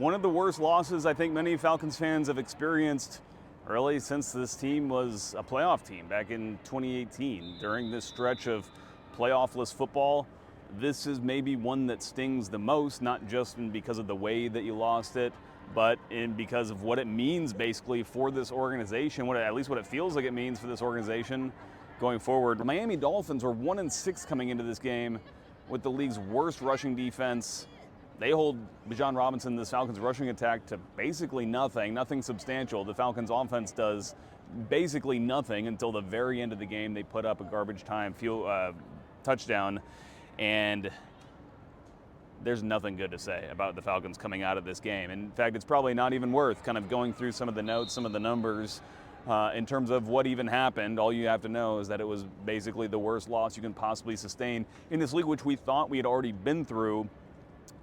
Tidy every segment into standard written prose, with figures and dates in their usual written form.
one of the worst losses I think many Falcons fans have experienced really since this team was a playoff team back in 2018. During this stretch of playoffless football, this is maybe one that stings the most, not just because of the way that you lost it, but because of what it means basically for this organization, at least what it feels like it means for this organization going forward. The Miami Dolphins were 1-6 coming into this game with the league's worst rushing defense. They hold Bijan Robinson, this Falcons rushing attack, to basically nothing substantial. The Falcons offense does basically nothing until the very end of the game. They put up a garbage time touchdown, and there's nothing good to say about the Falcons coming out of this game. In fact, it's probably not even worth kind of going through some of the notes, some of the numbers in terms of what even happened. All you have to know is that it was basically the worst loss you can possibly sustain in this league, which we thought we had already been through.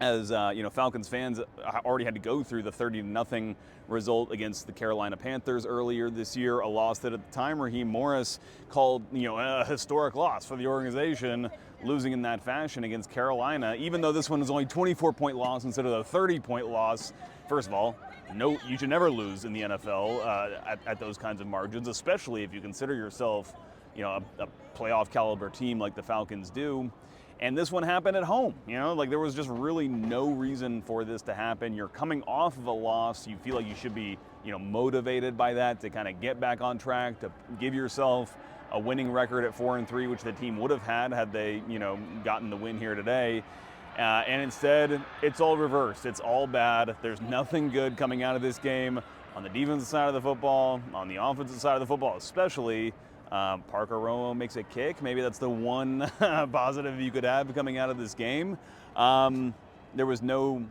As Falcons fans already had to go through the 30-0 result against the Carolina Panthers earlier this year, a loss that at the time Raheem Morris called a historic loss for the organization, losing in that fashion against Carolina, even though this one was only a 24-point loss instead of a 30-point loss. First of all, no, you should never lose in the NFL at those kinds of margins, especially if you consider yourself a playoff caliber team like the Falcons do. And this one happened at home. There was just really no reason for this to happen. You're coming off of a loss. You feel like you should be, motivated by that to kind of get back on track, to give yourself a winning record at 4-3, which the team would have had they, gotten the win here today. And instead, it's all reversed. It's all bad. There's nothing good coming out of this game on the defensive side of the football, on the offensive side of the football especially. Parker Romo makes a kick. Maybe that's the one positive you could have coming out of this game. There was no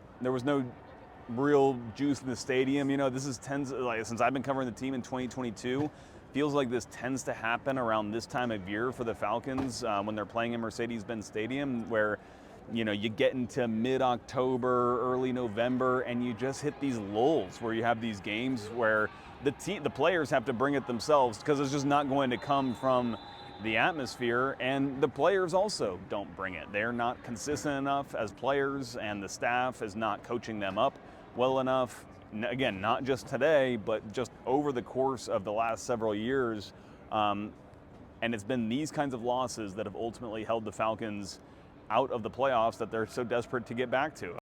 real juice in the stadium. This is since I've been covering the team in 2022, feels like this tends to happen around this time of year for the Falcons when they're playing in Mercedes-Benz Stadium, where you get into mid-October, early November, and you just hit these lulls where you have these games where the players have to bring it themselves, because it's just not going to come from the atmosphere, and the players also don't bring it. They're not consistent enough as players, and the staff is not coaching them up well enough. Again, not just today, but just over the course of the last several years. And it's been these kinds of losses that have ultimately held the Falcons out of the playoffs that they're so desperate to get back to.